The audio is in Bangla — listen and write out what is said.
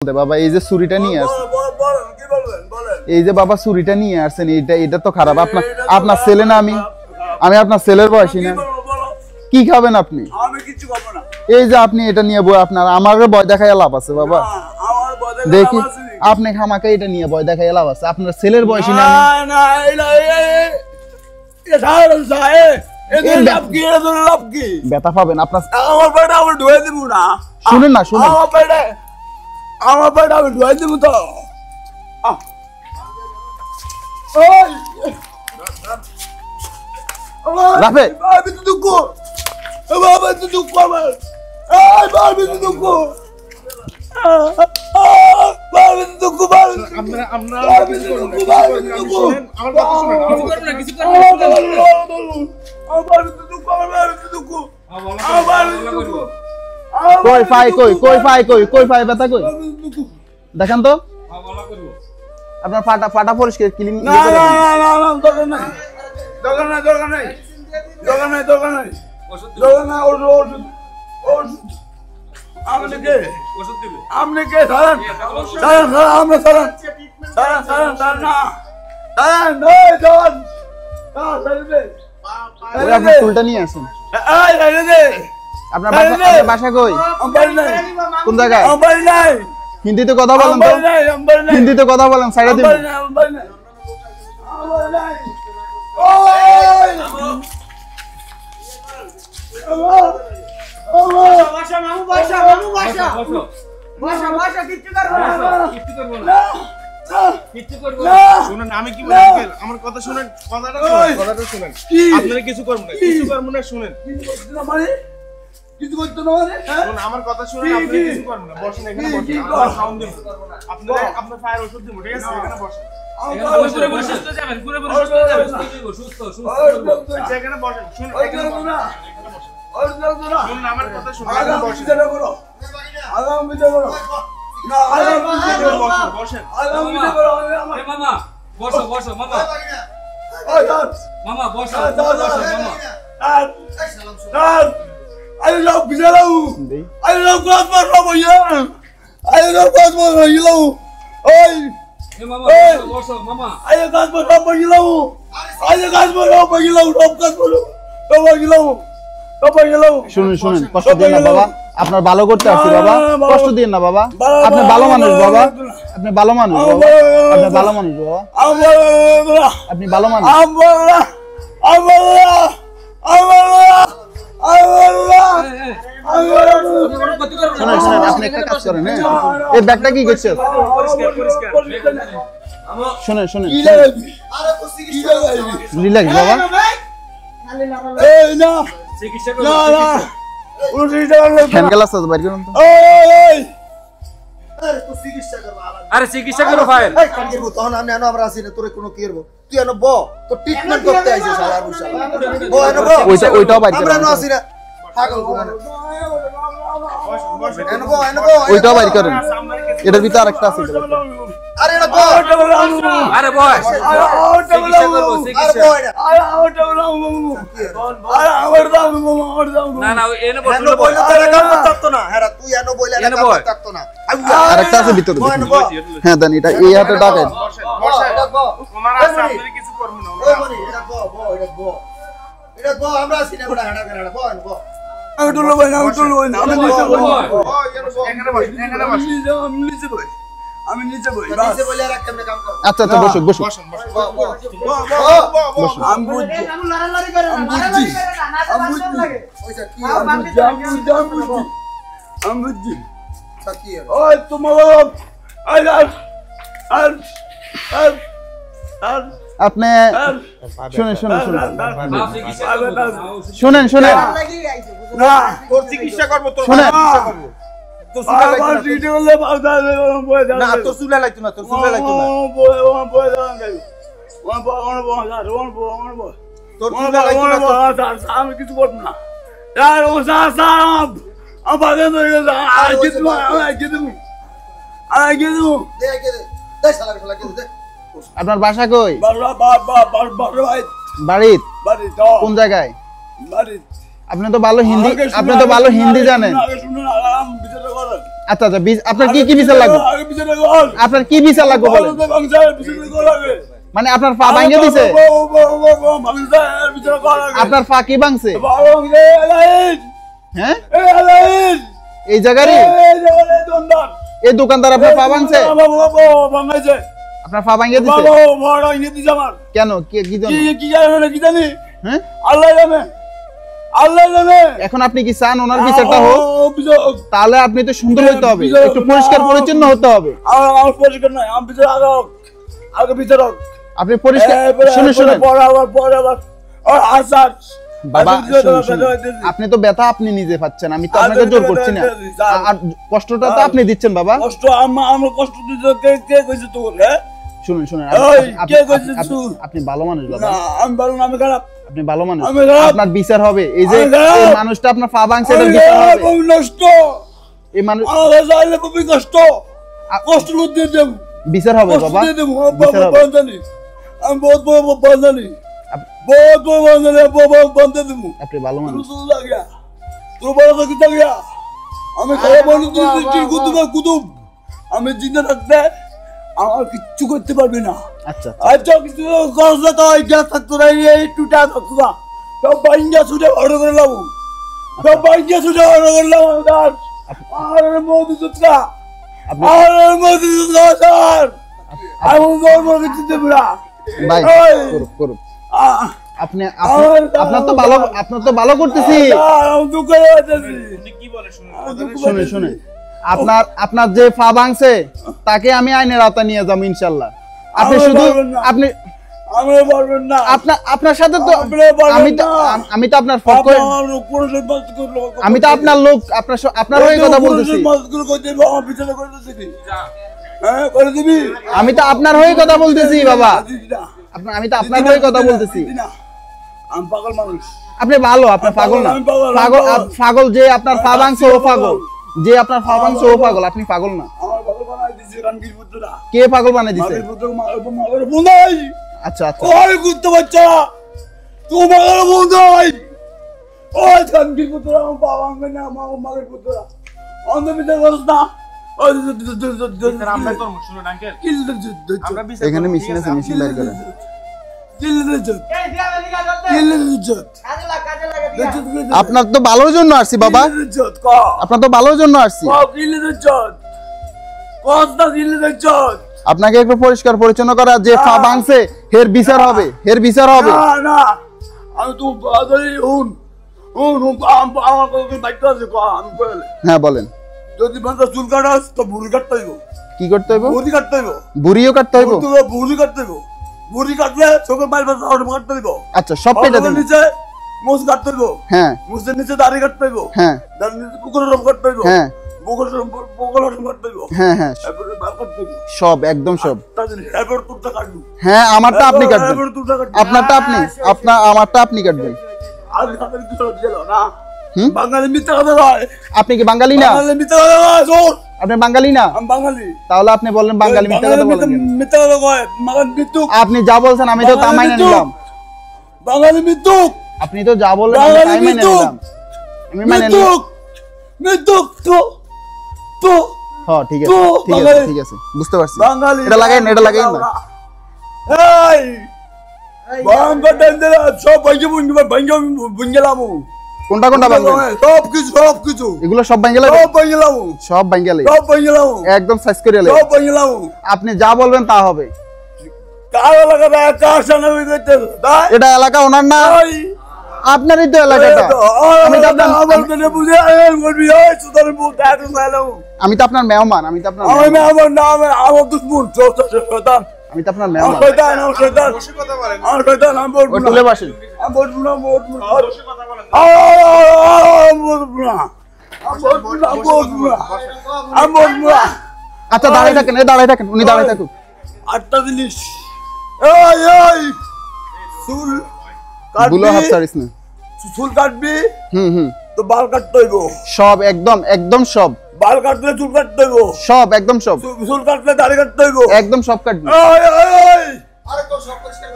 বাবা এই যে ছুরিটা নিয়ে আসছেন এই যে বাবা ছুরিটা নিয়ে আসছেন এটা তো খারাপ আপনার ছেলে না আমি আপনার ছেলের বয়সী না কি খাবেন আপনি আমি কিছু খাবো না এই যে আপনি এটা নিয়ে বই আপনার আমারে ভয় দেখায় লাভ আছে বাবা আমার বদলে দেখি আপনি খামাকে এটা নিয়ে ভয় দেখায় লাভ আছে আপনার ছেলের বয়সী না না এটা সাহে এদের লাভ কি ব্যথা পাবেন আপনার আমার পেটে আমি ঢুয়ে দিব না শুনেন না শুনেন আমার পেটে আমি ঢুয়ে দিব তো ওই রাফে আমি তো দুঃখ বাবা তো দুঃখ আমার এই বাবা তো দুঃখ বাবা তো দুঃখ আমরা কিছু করব না আমার কথা শুনুন কিছু করব না আমার তো দুঃখ আমার তো দুঃখ আমার দুঃখ কই ফাই ব্যথা কই দেখেন তো আপনার ফাটা পরিষ্কার ক্লিন না দরকার নাই ওষুধ আপনি কে সারান আমরা সারান না আপনার চুলটা নিয়ে আসেন আপনার বাসা কই কোন জায়গায় হিন্দিতে কথা বলেন তো হিন্দিতে কথা বলেন সাইডে দিন আমি কি বলি আমার কথা শুনেন কথাটা শুনেন আপনারা কিছু করবেন না শুনেন কিছু করতে না মানে আমার কথা শুনেন আপনি কিছু করবেন না বসেন এখানে বসেন আমরা সাউন্ড দেব আপনার ফায়ার ওষুধ দেব ঠিক আছে এখানে বসেন পুরো সুস্থ যাবেন সুস্থ এখানে বসেন শুনুন এখানে বসেন শুনুন আমার কথা শুনুন এখানে বসেন আগাম ভিডিও করো না আগাম ভিডিও বসেন আগাম ভিডিও করো মামা বসো মামা মামা বসো মামা I love Bizarro. I love Godfather from here. I love Godfather from here. Oi. Hey mama, bosho mama. I love Godfather from here. I love Godfather from here. Rob Godfather from here. শুনুন কষ্ট দিন না বাবা আপনার ভালো করতে আসছি বাবা কষ্ট দিন না বাবা আপনি ভালো মানুষ বাবা আপনি ভালো মানুষ বাবা আপনি ভালো মানুষ শুনেন আপনি একটা কাজ করেন হ্যাঁ এই ব্যাগটা কি করছে শুনেন রিল্যাক্স বাবা এই না চিকিৎসা না ফ্যান গ্লাস আছে বাইরে করুন তো আরে চিকিৎসা করো ফাইল তখন আমি আমরা আছি না তোরে কোনো কি করব তুই এনো ব তো ট্রিটমেন্ট করতে আইছিস শালা মুশালা ব এনো ব ওইটাও বাইরে আমরা এনো আছি না পাগল কোন এনো ব ওইটাও বাইরে করেন এটার ভিতর আরেকটা আছে আরে এনো ব আরে বয় চিকিৎসা করব চিকিৎসা না এনে বসো এনো বইলে তোরা কাম করতে না হ্যাঁ তুই এনো বইলে কাম করতে না আরেকটা আছে ভিতরে হ্যাঁ দেন এটা এই হাতে ডাকেন তোমার আছে আপনি কিছু করবেন না এটা ব আমরা আছি না বড় হাঁটা করে ব আমি তুলো ভাই আমি নিচে বই নিচে বইলে আর কেমনে কাম কর আচ্ছা বসুন আমি বুঝছি ওইটা কি আমি বুঝছি সাকি ওই তোমার আপনি শুনেন না তোর চিকিৎসা করব তোর শুনেন তোর সুলা লাগতো না তোর সুলা লাগতো না তোর সুলা লাগতো না আমি কিছু করব না আপনার বাসা কই বাড়িত কোন জায়গায় আপনি তো ভালো হিন্দি জানেন আচ্ছা আচ্ছা আপনার কি কি বিচার লাগবে আপনার কি বিচার লাগবে বলেন মানে আপনার পা ভাঙে দিছে আপনার পা কি ভাঙছে হ্যাঁ এই জায়গায় এই দোকানদার আপনার পা ভাঙছে আপনার পা ভাঙে দিছে কেন কি জানি হ্যাঁ আল্লাহ জানে এখন আপনি কি চান ওনার বিচারটা হোক তাহলে আপনি তো সুন্দর হতে হবে একটু পরিষ্কার পরিচ্ছন্ন হতে হবে আমার পরিষ্কার নয় আমি বিচার আগে বিচারক আপনি পরিষ্কার শুনুন শুনুন বাবা আপনি তো ব্যথা আপনি নিজে পাচ্ছেন আমি তো আপনাকে জোর করছি না আর কষ্টটা তো আপনি দিচ্ছেন বাবা কষ্ট আমরা কষ্ট দিতে কে কইছে তো শুনুন শুনুন আপনি ভালো মানুষ বাবা না আমি ভালো না আমি খারাপ আপনি ভালো মানুষ আপনার বিচার হবে এই যে এই মানুষটা আপনার পা ভাঙছে এটার বিচার হবে নষ্ট এই মানুষ আমাদের যাইলে খুবই কষ্ট কষ্ট দিয়ে দেব বিচার হবে বাবা বিচার হবে আমি বহুত বাজানি বহুত বাজানি বন্ধে দেব আপনি ভালো মানুষ তোর বড় তো কি গিয়া আমি খারাপ মানুষ কুতুব আমি জিন্দা থাকতে আমার কিচ্ছু করতে পারবি না আচ্ছা আচ্ছা কিছু খরচ তো গ্যাস থাকতো না এই টুটা থাকতো না সব বাইঙ্গা ছুটে অর্ডার করে লাভ সব বাইঙ্গা ছুটে অর্ডার করলাম আর মোদি জুতরা আর মোদি জুতরা স্যার আমি গর্ব কিছু দেব না ভাই করুন আপনি আপনার তো ভালো করতেছি আমি দুঃখ হইতেছি কি বলে শুনে শুনে আপনার যে পা ভাঙছে তাকে আমি আইনের আওতায় নিয়ে যাবো ইনশাআল্লাহ আপনি শুধু আপনি আমরা পারবেন না আপনার সাথে তো আমি তো আপনার আমি তো আপনার লোক আপনার হয়ে কথা বলতেছি আমি তো আপনার হয়ে কথা বলতেছি বাবা আমি তো আপনার হয়ে কথা বলতেছি আমি পাগল মানুষ আপনি ভালো আপনার পাগল না পাগল যে আপনার পা ভাঙছে ও পাগল যে আপনার পা ভাঙছে ও পাগল আপনি পাগল না আমার পাগল বানাই দিছে কানকির পুত্ররা কে পাগল বানাই দিছে মাগের পুত্র মাগের বন্ধই আচ্ছা আচ্ছা ওই কুত্তা বাচ্চা তুই মাগের বন্ধই ওই কানকির পুত্র আমার বাবা না মাগের পুত্ররা অন্ধ বিচার করছ না ওই আমরা করব শুনুন আঙ্কেল আমরা বিচার এখানে মেশিন আছে মেশিন বাইর করেন আপনার তো ভালোর জন্য আসছি বাবা আপনার তো ভালোর জন্য আসছি আপনাকে একটু পরিষ্কার পরিচ্ছন্ন করা যে পা ভাঙছে এর বিচার হবে এর বিচার হবে না আমি তো হ্যাঁ বলেন যদি বান্দা চুল কাটাস তো বুড়ি কাটতে হইব কি করতে হইব বুড়ি কাটতে হইব বুড়িও কাটতে হইব বুড়ি কাটতে হইব বুড়ি কাটলে চোখের বাইরে কাটতে হইব আচ্ছা সব কেটে দেন নিচে মুছ কাটতে হইব হ্যাঁ মুছের নিচে দাড়ি কাটতে হইব হ্যাঁ দাড়ি নিচে পুকুরের রং কাটতে হইব হ্যাঁ পুকুরের রং কাটতে হইব হ্যাঁ হ্যাঁ এরপরে বাল কাটতে হইব সব একদম সব তাহলে এরপর তুলটা কাটবি হ্যাঁ আমারটা আপনি কাটবেন এরপর তুলটা কাটবি আপনারটা আপনি আমারটা আপনি কাটবেন আর খাতার কিছু গেল না বাঙালি মিথ্যা কথা কয় আপনি কি বাঙালি না বাঙালি মিথ্যা কথা কয় জোর আপনি বাঙালি না আমি বাঙালি তাহলে আপনি বললেন বাঙালি মিথ্যা কথা বলেন মিথ্যা কথা কয় বাঙালি মিথ্যুক আপনি যা বলছেন আমি তো তা মাইনে নিলাম বাঙালি মিথ্যুক আপনি তো যা বললেন আমি তাই মেনে নিলাম আমি মেনে নিলাম মিথ্যুক তো হ্যাঁ ঠিক আছে ঠিক আছে বুঝতে পারছি বাঙালি এটা লাগাই না এই বাঙালি দেন সব ভাঙ্গেলাম কোনটা ভাঙবেন সব কিছু এগুলো সব ভাঙলে সব ভাঙলে একদম সাইজ করে আপনি যা বলবেন তা হবে এটা এলাকা ওনার না আপনারই তো এলাকাটা আমি তো আপনার মেহমান আমি তো আপনার মেহমান তুলে বসেন আচ্ছা দাঁড়াই থাকেন উনি দাঁড়াই থাকুন 8টা জিনিস চুল কাটবি তো বাল কাটতে হইব সব একদম সব বাল কাটলে চুল কাটতে হইব সব একদম সব চুল কাটলে দাড়ি কাটতে হইব একদম সব কাটবি আরে তো সব পরিষ্কার